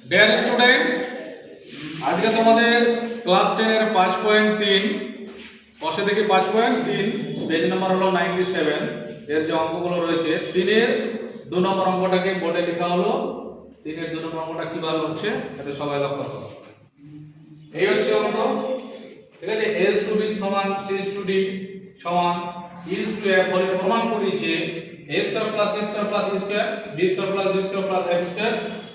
Dear student, আজকে তোমাদের class 10 এর 5.3 কষে থেকে 5.3 পেজ নাম্বার হলো 97 এর যে অঙ্কগুলো রয়েছে 3 এর 2 নম্বর অঙ্কটাকে বোর্ডে লেখা হলো। 3 এর 2 নম্বর অঙ্কটা কিভাবে হচ্ছে এটা সবাই লক্ষ্য করো। এই হচ্ছে অঙ্ক, ঠিক আছে। a টু b সমান c টু d সমান e স্কয়ার বলে প্রমাণ করি যে a square plus c square plus e square b square plus d square plus f square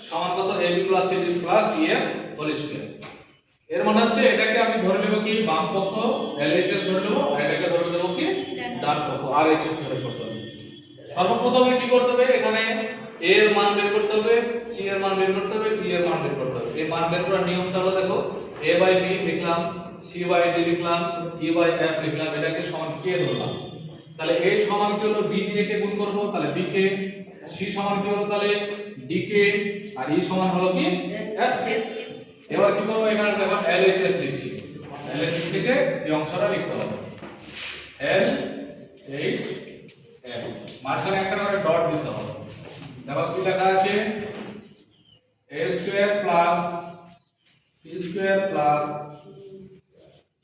সমান কত ab প্লাস cd প্লাস ef হোল স্কয়ার। এর মানে হচ্ছে এটাকে আমি ধরে নেব কি বাম পক্ষ LHS ধরে নেব আর এটাকে ধরে নেব কি ডান পক্ষ RHS ধরে করতে হবে। সর্বপ্রথমে কি করতে হবে, এখানে a এর মান বের করতে হবে, c এর মান বের করতে হবে, d এর মান বের করতে হবে। এই মান বের করার নিয়মটা হলো দেখো a বাই b লিখলাম, c বাই d লিখলাম, e বাই f লিখলাম, এটাকে সমান k ধরলাম। তাহলে a সমান কি হলো b দিয়ে কে গুণ করব, তাহলে b কে, c সমান কি হলো তাহলে d কে, আর e সমান হলো কি f কে। এবার কি করব, এখানে দেখো LHS লিখছি, LHS লিখে এই অংশটা লিখতে হবে LHS, মাঝখানে একটা করে ডট দিতে হবে। দেখো কি লেখা আছে a square plus c square plus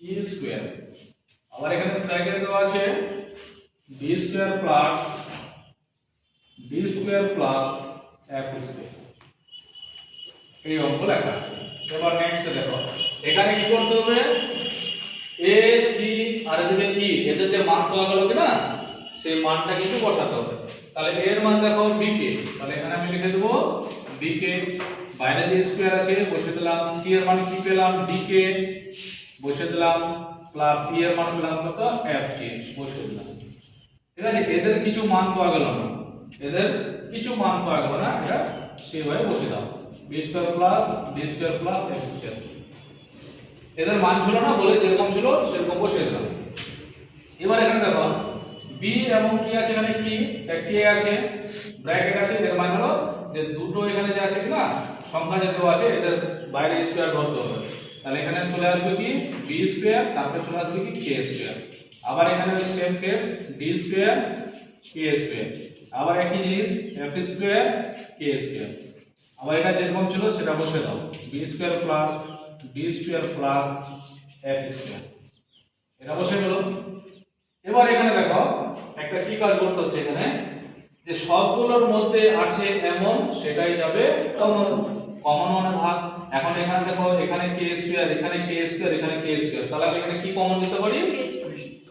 e square, আবার এখানে ব্র্যাকেট দেওয়া আছে b square plus d square plus f square. এই অঙ্ক লেখা আছে। এবার নেক্সট দেখো এখানে কি করতে হবে, a c আর দিবে e, এদের যে মান পাওয়া গেল কি না সেই মানটা কিন্তু বসাতে হবে। তাহলে a এর মান দেখো b কে, তাহলে এখানে আমি লিখে দেব b কে, বাইরে যে স্কয়ার আছে বসিয়ে দিলাম, c এর মান কি পেলাম d কে বসিয়ে দিলাম, প্লাস e এর মান পেলাম কত f কে বসিয়ে দিলাম। ঠিক আছে, এদের কিছু মান পাওয়া গেল না, এদের কিছু মান পাওয়া গেল না, এটা সেভাবে বসিয়ে দাও b square plus d square plus f square. এদের মান ছিল না বলে যেরকম ছিল সেরকম বসিয়ে দিলাম। এবার এখানে দেখো b এবং কি আছে, এখানে কি একটি আছে ব্র্যাকেট আছে, এর মানে হলো যে দুটো এখানে যে আছে কি না সংখ্যা যে দেওয়া আছে এদের বাইরে স্কয়ার ধরতে হবে। তাহলে এখানে চলে আসবে কি b স্কয়ার, তারপরে চলে আসবে কি k স্কয়ার। আবার এখানে same case d square k square, আবার একই জিনিস f স্কয়ার k স্কয়ার। আবার এটা যেরকম ছিল সেটা বসিয়ে দাও b square plus d square plus f square, এটা বসে গেল। এবার এখানে দেখো একটা কি কাজ করতে হচ্ছে, এখানে যে সবগুলোর মধ্যে আছে এমন সেটাই যাবে কমন, কমন মানে ভাগ। এখন এখানে দেখো এখানে k স্কয়ার, এখানে k স্কয়ার, এখানে k স্কয়ার, তাহলে আমি এখানে কি কমন নিতে পারি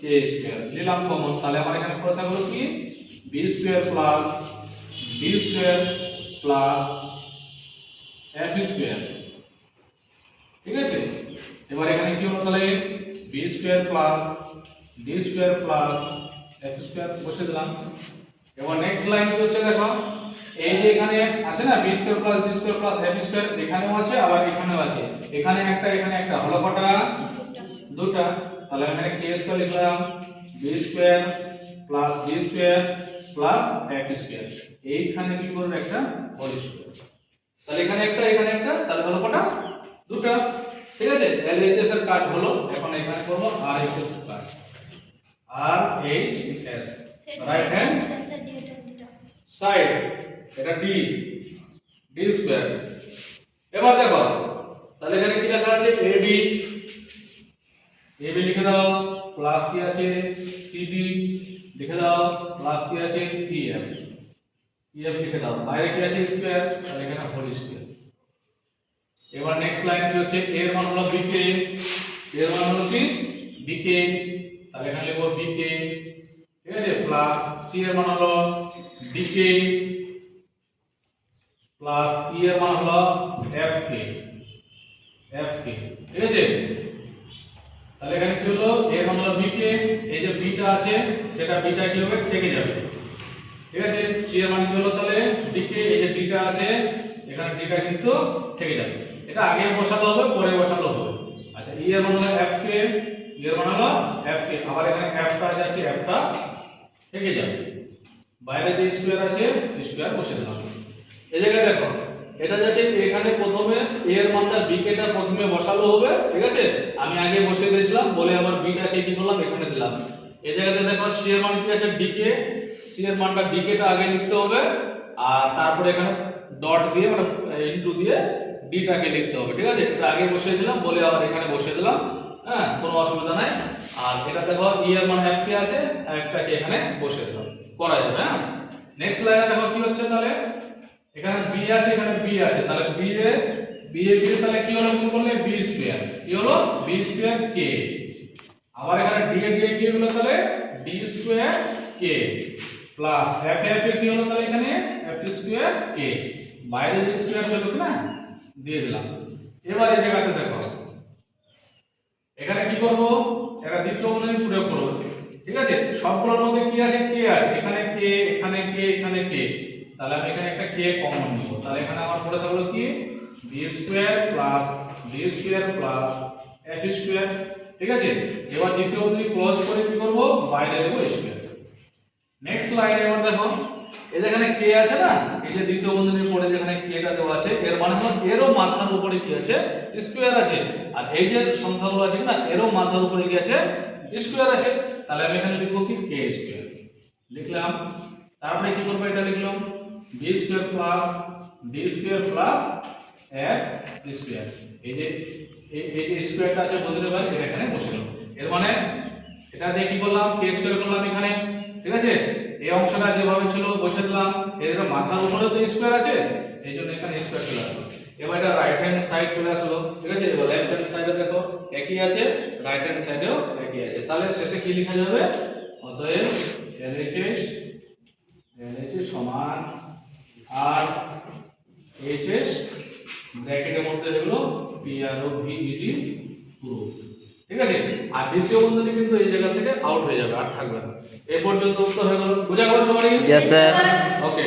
k স্কয়ার নিলাম কমন। তাহলে আমার এখানে পড়ে থাকলো কি b square plus d square plus f square. ঠিক আছে, এবার এখানে কি হলো তাহলে b square plus d square plus f square বসে দিলাম। এবার নেক্সট লাইন কি হচ্ছে দেখো, এই যে এখানে আছে না b square plus d square plus f square, এখানেও আছে আবার এখানেও আছে, এখানে একটা এখানে একটা, হলো কটা দুটো। তাহলে এখানে k স্কয়ার লিখলাম, b square plus d square plus f square, এইখানে কি করব একটা হোল স্কয়ার। তাহলে এখানে একটা এখানে একটা, তাহলে হলো কটা দুটো। ঠিক আছে, LHS এর কাজ হলো, এখন এখানে করব RHS এর কাজ, RHS রাইট হ্যান্ড সাইড, এটা d স্কয়ার। এবার দেখো তাহলে এখানে কি লেখা আছে AB, AB লিখে দাও, প্লাস কি আছে CD লিখে দাও, প্লাস কি আছে EF, EF লিখে দাও, বাইরে কি আছে স্কয়ার, তাহলে এখানে হোল স্কয়ার। এবার নেক্সট লাইন কি হচ্ছে a এর মান হলো bk, এর মান হলো কি bk, তাহলে এখানে লিখব bk। ঠিক আছে, প্লাস c এর মান হলো dk প্লাস e এর মান হলো fk, fk। ঠিক আছে, তাহলে এখানে কি হলো a এর মান হলো bk, এই যে b টা আছে সেটা b টা কি হবে থেকে যাবে। ঠিক আছে, c এর মান কি হলো তাহলে dk, এই যে d টা আছে এখানে d টা কিন্তু থেকে যাবে, এটা আগে বসাতে হবে পরে বসাতে হবে। আচ্ছা, e এর মান হলো fk, e এর মান হলো fk, আবার এখানে f টা আছে f টা থেকে যাবে, বাইরে যে স্কয়ার আছে স্কয়ার বসে দিলাম। এই জায়গায় দেখো এটা যাচ্ছে এখানে প্রথমে a এর মানটা b কে টা প্রথমে বসালো হবে। ঠিক আছে, আমি আগে বসিয়ে দিয়েছিলাম বলে আবার b টাকে কি করলাম এখানে দিলাম। এই জায়গাতে দেখো c এর মান কি আছে dk, c এর মানটা dk টা আগে লিখতে হবে, আর তারপরে এখানে ডট দিয়ে মানে ইনটু দিয়ে ডিটাকে লিখতে হবে, ঠিক আছে? এটা আগে বসিয়েছিলাম বলে আবার এখানে বসিয়ে দিলাম, হ্যাঁ, কোনো অসুবিধা নাই। আর এটা দেখো ই এর মানে এফ কে আছে, এফটাকে এখানে বসিয়ে দিলাম, করা যাবে। হ্যাঁ, নেক্সট লাইনে দেখো কি হচ্ছে, তাহলে এখানে বি আছে, এখানে বি আছে, তাহলে বি এ তাহলে কি হলো, গুণ করলে বি স্কয়ার, কি হলো বি স্কয়ার কে। আবার এখানে ডি এ কি হলো, তাহলে D square k plus F এ কি হলো, তাহলে এখানে এফ স্কয়ার কে, বাইরে যে স্কয়ার ছিল না দিয়ে দিলাম। এবার এই জায়গাতে দেখো এখানে কি করব, এটা দ্বিতীয় বন্ধনী প্রয়োগ করব, ঠিক আছে? সবগুলোর মধ্যে কি আছে, কে আছে, এখানে কে, এখানে কে, এখানে কে, তাহলে আমি এখানে একটা কে কমন নিব, তাহলে এখানে আমার পড়ে থাকলো কি B square plus F square, ঠিক আছে? এবার দ্বিতীয় বন্ধনী ক্লোজ করে কি করব, বাইরে দেব স্কয়ার। নেক্সট লাইনে এবার দেখো এই যেখানে কে আছে না, এই যে দ্বিতীয় বন্ধনীর পরে যেখানে কেটা দেওয়া আছে, এর মানে হলো এরও মাথার উপরে কি আছে, স্কয়ার আছে। আর এই যে সংখ্যাগুলো আছে না, এরও মাথার উপরে কি আছে, স্কয়ার আছে। তাহলে আমি এখানে লিখব কি কে স্কয়ার লিখলাম, তারপরে কি করব, এটা লিখলাম B square plus D square plus F square. এই যে স্কয়ারটা আছে বন্ধনীর বাইরে, এটা এখানে বসালাম। এর মানে এটা দিয়ে কি করলাম, কে স্কয়ার করলাম এখানে, ঠিক আছে? এই অংশটা যেভাবে ছিল বসে দিলাম, এর মাথার উপরে তো স্কয়ার আছে, এই জন্য এখানে স্কয়ার চলে আসলো। এবার এটা রাইট হ্যান্ড সাইড চলে আসলো, ঠিক আছে? এবার লেফট হ্যান্ড সাইডে দেখো একই আছে, রাইট হ্যান্ড সাইডেও একই আছে, তাহলে শেষে কি লেখা যাবে, অতএব LHS সমান আর HS ব্র্যাকেটের মধ্যে হলো PROVED পুরো, ঠিক আছে? আর দ্বিতীয় বন্ধনী কিন্তু এই জায়গা থেকে আউট হয়ে যাবে, আর থাকবে না। এই পর্যন্ত উত্তর হয়ে গেল, বুঝা গেল সবারই? Yes sir. ওকে।